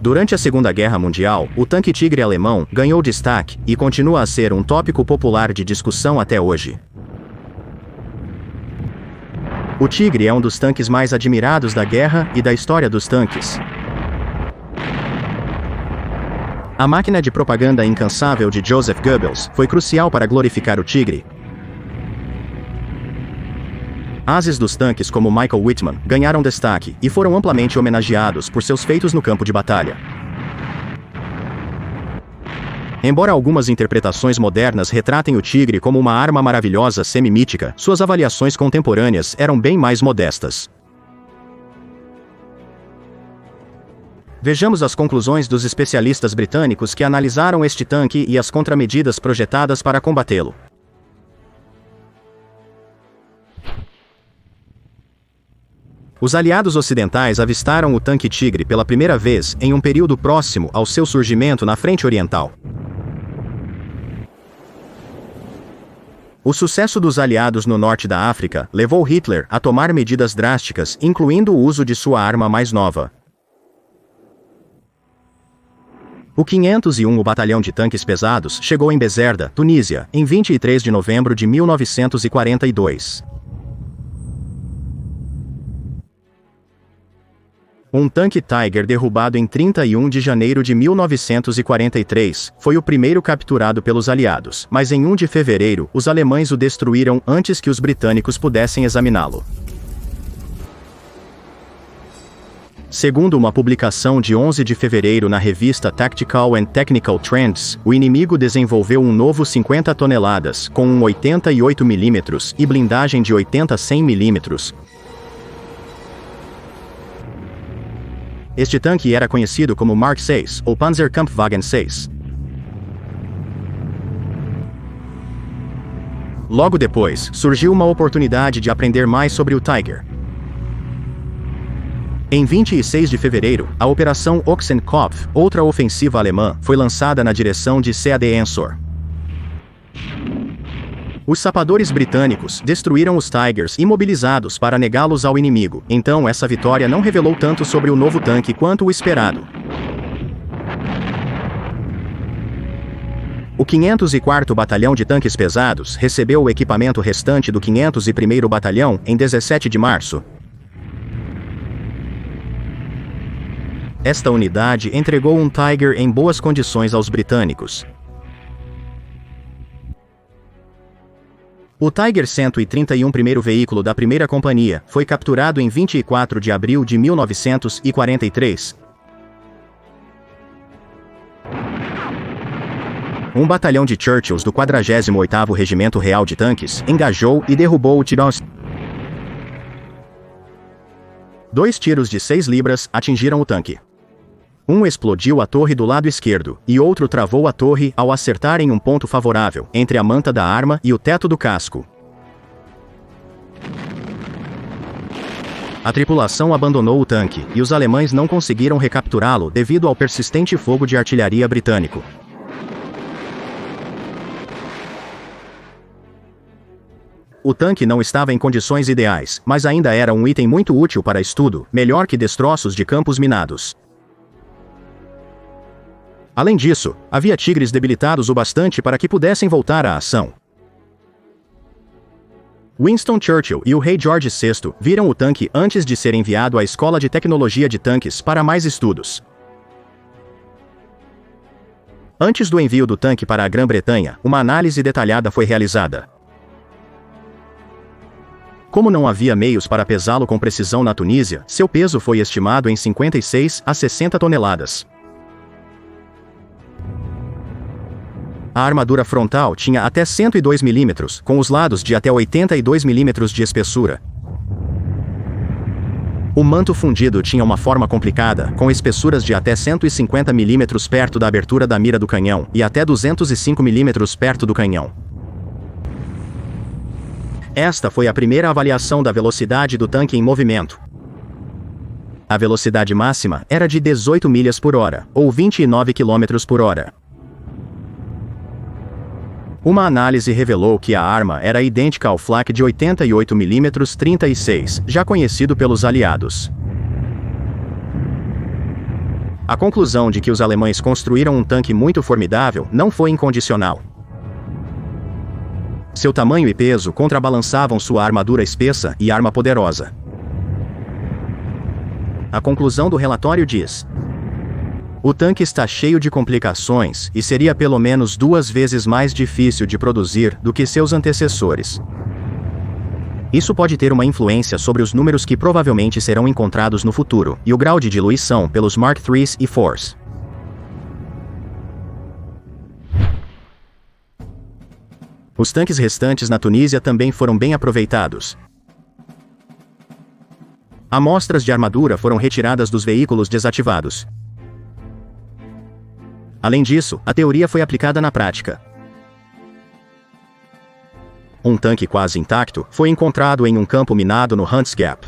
Durante a Segunda Guerra Mundial, o tanque Tigre alemão ganhou destaque e continua a ser um tópico popular de discussão até hoje. O Tigre é um dos tanques mais admirados da guerra e da história dos tanques. A máquina de propaganda incansável de Joseph Goebbels foi crucial para glorificar o Tigre. Ases dos tanques como Michael Wittmann ganharam destaque e foram amplamente homenageados por seus feitos no campo de batalha. Embora algumas interpretações modernas retratem o Tigre como uma arma maravilhosa semi-mítica, suas avaliações contemporâneas eram bem mais modestas. Vejamos as conclusões dos especialistas britânicos que analisaram este tanque e as contramedidas projetadas para combatê-lo. Os aliados ocidentais avistaram o tanque Tigre pela primeira vez em um período próximo ao seu surgimento na frente oriental. O sucesso dos aliados no norte da África levou Hitler a tomar medidas drásticas, incluindo o uso de sua arma mais nova. O 501º Batalhão de Tanques Pesados chegou em Bezerda, Tunísia, em 23 de novembro de 1942. Um tanque Tiger derrubado em 31 de janeiro de 1943, foi o primeiro capturado pelos aliados, mas em 1 de fevereiro, os alemães o destruíram antes que os britânicos pudessem examiná-lo. Segundo uma publicação de 11 de fevereiro na revista Tactical and Technical Trends, o inimigo desenvolveu um novo 50 toneladas, com um 88 mm e blindagem de 80-100 mm. Este tanque era conhecido como Mark VI, ou Panzerkampfwagen VI. Logo depois, surgiu uma oportunidade de aprender mais sobre o Tiger. Em 26 de fevereiro, a Operação Ochsenkopf, outra ofensiva alemã, foi lançada na direção de Seade Ensor. Os sapadores britânicos destruíram os Tigers imobilizados para negá-los ao inimigo, então essa vitória não revelou tanto sobre o novo tanque quanto o esperado. O 504º Batalhão de Tanques Pesados recebeu o equipamento restante do 501º Batalhão em 17 de março. Esta unidade entregou um Tiger em boas condições aos britânicos. O Tiger 131, primeiro veículo da primeira companhia, foi capturado em 24 de abril de 1943. Um batalhão de Churchills do 48º Regimento Real de Tanques engajou e derrubou o Tyros. 2 tiros de 6 libras atingiram o tanque. Um explodiu a torre do lado esquerdo, e outro travou a torre ao acertar em um ponto favorável, entre a manta da arma e o teto do casco. A tripulação abandonou o tanque, e os alemães não conseguiram recapturá-lo devido ao persistente fogo de artilharia britânico. O tanque não estava em condições ideais, mas ainda era um item muito útil para estudo, melhor que destroços de campos minados. Além disso, havia tigres debilitados o bastante para que pudessem voltar à ação. Winston Churchill e o rei George VI viram o tanque antes de ser enviado à Escola de Tecnologia de Tanques para mais estudos. Antes do envio do tanque para a Grã-Bretanha, uma análise detalhada foi realizada. Como não havia meios para pesá-lo com precisão na Tunísia, seu peso foi estimado em 56 a 60 toneladas. A armadura frontal tinha até 102 mm, com os lados de até 82 mm de espessura. O manto fundido tinha uma forma complicada, com espessuras de até 150 mm perto da abertura da mira do canhão, e até 205 mm perto do canhão. Esta foi a primeira avaliação da velocidade do tanque em movimento. A velocidade máxima era de 18 milhas por hora, ou 29 km por hora. Uma análise revelou que a arma era idêntica ao flak de 88 mm 36, já conhecido pelos aliados. A conclusão de que os alemães construíram um tanque muito formidável não foi incondicional. Seu tamanho e peso contrabalançavam sua armadura espessa e arma poderosa. A conclusão do relatório diz: o tanque está cheio de complicações e seria pelo menos 2 vezes mais difícil de produzir do que seus antecessores. Isso pode ter uma influência sobre os números que provavelmente serão encontrados no futuro, e o grau de diluição pelos Mark IIIs e IVs. Os tanques restantes na Tunísia também foram bem aproveitados. Amostras de armadura foram retiradas dos veículos desativados. Além disso, a teoria foi aplicada na prática. Um tanque quase intacto foi encontrado em um campo minado no Hunts Gap.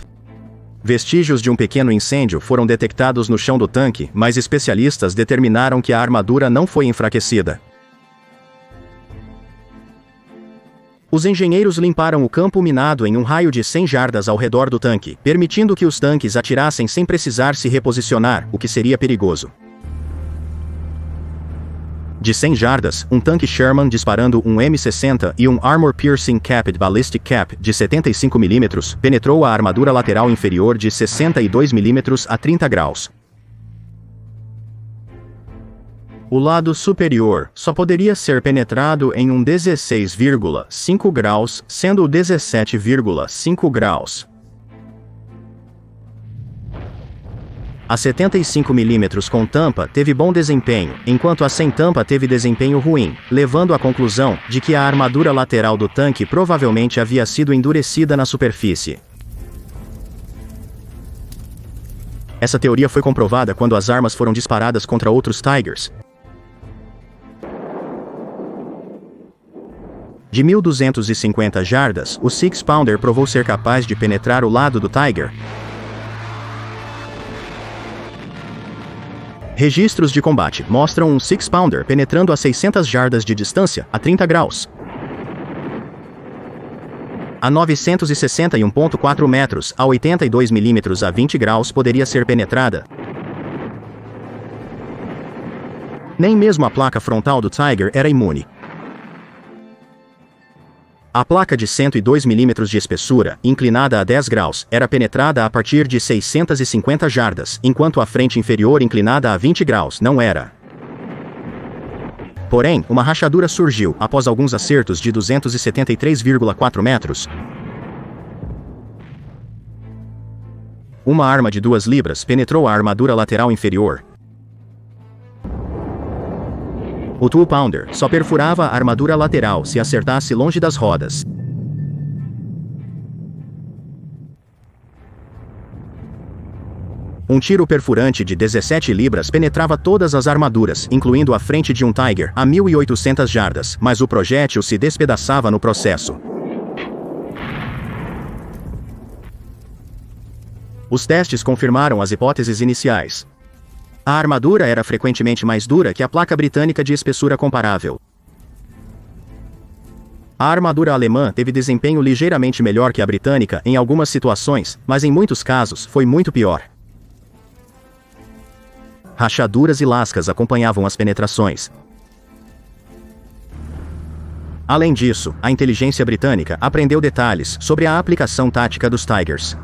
Vestígios de um pequeno incêndio foram detectados no chão do tanque, mas especialistas determinaram que a armadura não foi enfraquecida. Os engenheiros limparam o campo minado em um raio de 100 jardas ao redor do tanque, permitindo que os tanques atirassem sem precisar se reposicionar, o que seria perigoso. De 100 jardas, um tanque Sherman disparando um M60 e um Armor Piercing Capped Ballistic Cap de 75 mm penetrou a armadura lateral inferior de 62 mm a 30 graus. O lado superior só poderia ser penetrado em um 16,5 graus, sendo 17,5 graus. A 75 mm com tampa teve bom desempenho, enquanto a sem tampa teve desempenho ruim, levando à conclusão de que a armadura lateral do tanque provavelmente havia sido endurecida na superfície. Essa teoria foi comprovada quando as armas foram disparadas contra outros Tigers. De 1.250 jardas, o Six Pounder provou ser capaz de penetrar o lado do Tiger. Registros de combate mostram um Six Pounder penetrando a 600 jardas de distância, a 30 graus. A 961,4 metros, a 82 mm a 20 graus poderia ser penetrada. Nem mesmo a placa frontal do Tiger era imune. A placa de 102 mm de espessura, inclinada a 10 graus, era penetrada a partir de 650 jardas, enquanto a frente inferior inclinada a 20 graus não era. Porém, uma rachadura surgiu após alguns acertos de 273,4 metros. Uma arma de 2 libras penetrou a armadura lateral inferior. O Two Pounder só perfurava a armadura lateral se acertasse longe das rodas. Um tiro perfurante de 17 libras penetrava todas as armaduras, incluindo a frente de um Tiger, a 1.800 jardas, mas o projétil se despedaçava no processo. Os testes confirmaram as hipóteses iniciais. A armadura era frequentemente mais dura que a placa britânica de espessura comparável. A armadura alemã teve desempenho ligeiramente melhor que a britânica em algumas situações, mas em muitos casos foi muito pior. Rachaduras e lascas acompanhavam as penetrações. Além disso, a inteligência britânica aprendeu detalhes sobre a aplicação tática dos Tigers.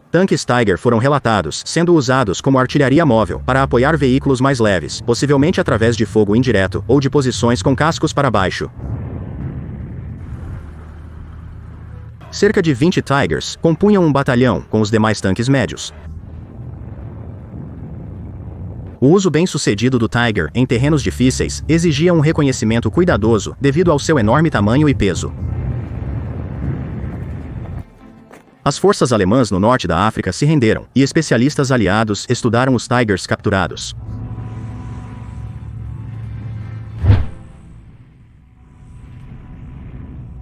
Tanques Tiger foram relatados sendo usados como artilharia móvel para apoiar veículos mais leves, possivelmente através de fogo indireto ou de posições com cascos para baixo. Cerca de 20 Tigers compunham um batalhão com os demais tanques médios. O uso bem-sucedido do Tiger em terrenos difíceis exigia um reconhecimento cuidadoso devido ao seu enorme tamanho e peso. As forças alemãs no norte da África se renderam, e especialistas aliados estudaram os Tigers capturados.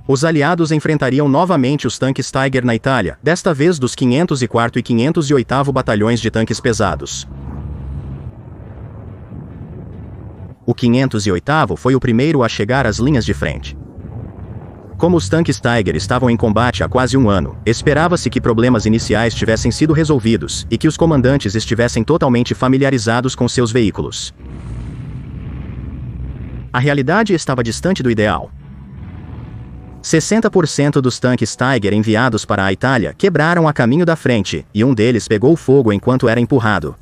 Os aliados enfrentariam novamente os tanques Tiger na Itália, desta vez dos 504º e 508º Batalhões de Tanques Pesados. O 508º foi o primeiro a chegar às linhas de frente. Como os tanques Tiger estavam em combate há quase um ano, esperava-se que problemas iniciais tivessem sido resolvidos e que os comandantes estivessem totalmente familiarizados com seus veículos. A realidade estava distante do ideal. 60% dos tanques Tiger enviados para a Itália quebraram a caminho da frente, e um deles pegou fogo enquanto era empurrado.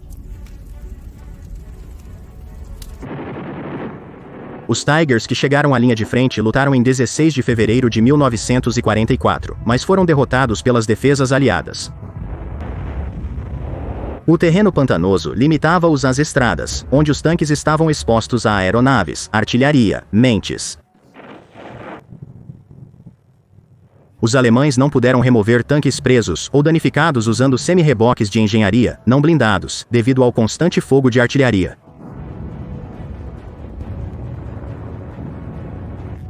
Os Tigers que chegaram à linha de frente lutaram em 16 de fevereiro de 1944, mas foram derrotados pelas defesas aliadas. O terreno pantanoso limitava-os às estradas, onde os tanques estavam expostos a aeronaves, artilharia, mentes. Os alemães não puderam remover tanques presos ou danificados usando semi-reboques de engenharia, não blindados, devido ao constante fogo de artilharia.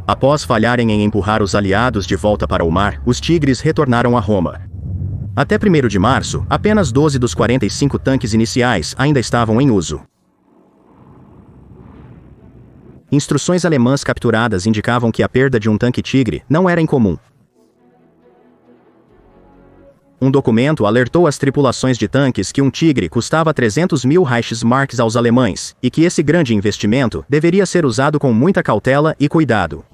Após falharem em empurrar os aliados de volta para o mar, os Tigres retornaram a Roma. Até 1º de março, apenas 12 dos 45 tanques iniciais ainda estavam em uso. Instruções alemãs capturadas indicavam que a perda de um tanque Tigre não era incomum. Um documento alertou as tripulações de tanques que um Tigre custava 300.000 Reichsmarks aos alemães, e que esse grande investimento deveria ser usado com muita cautela e cuidado.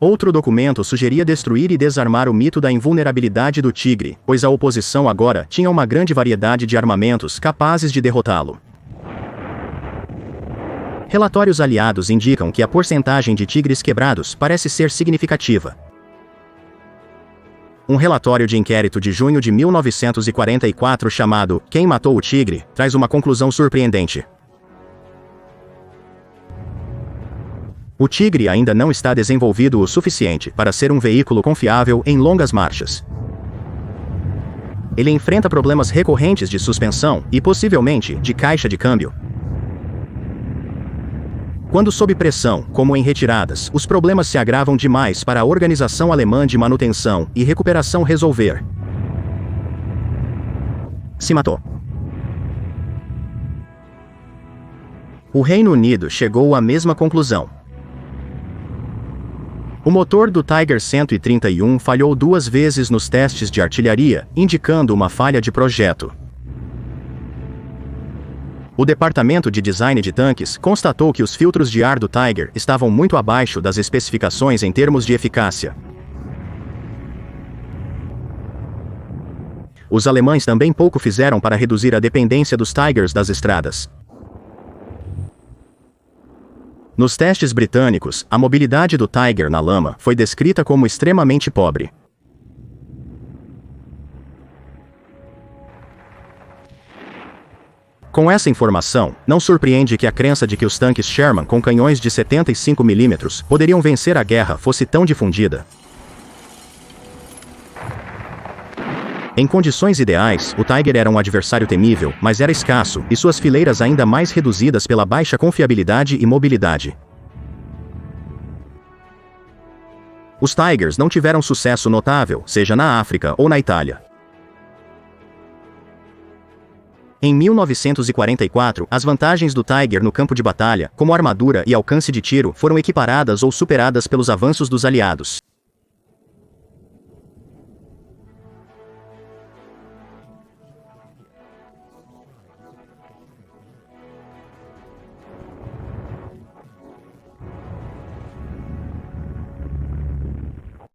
Outro documento sugeria destruir e desarmar o mito da invulnerabilidade do Tigre, pois a oposição agora tinha uma grande variedade de armamentos capazes de derrotá-lo. Relatórios aliados indicam que a porcentagem de Tigres quebrados parece ser significativa. Um relatório de inquérito de junho de 1944 chamado "Quem Matou o Tigre?" traz uma conclusão surpreendente. O Tigre ainda não está desenvolvido o suficiente para ser um veículo confiável em longas marchas. Ele enfrenta problemas recorrentes de suspensão e, possivelmente, de caixa de câmbio. Quando sob pressão, como em retiradas, os problemas se agravam demais para a organização alemã de manutenção e recuperação resolver. Se matou. O Reino Unido chegou à mesma conclusão. O motor do Tiger 131 falhou 2 vezes nos testes de artilharia, indicando uma falha de projeto. O Departamento de Design de Tanques constatou que os filtros de ar do Tiger estavam muito abaixo das especificações em termos de eficácia. Os alemães também pouco fizeram para reduzir a dependência dos Tigers das estradas. Nos testes britânicos, a mobilidade do Tiger na lama foi descrita como extremamente pobre. Com essa informação, não surpreende que a crença de que os tanques Sherman com canhões de 75 mm poderiam vencer a guerra fosse tão difundida. Em condições ideais, o Tiger era um adversário temível, mas era escasso, e suas fileiras ainda mais reduzidas pela baixa confiabilidade e mobilidade. Os Tigers não tiveram sucesso notável, seja na África ou na Itália. Em 1944, as vantagens do Tiger no campo de batalha, como armadura e alcance de tiro, foram equiparadas ou superadas pelos avanços dos aliados.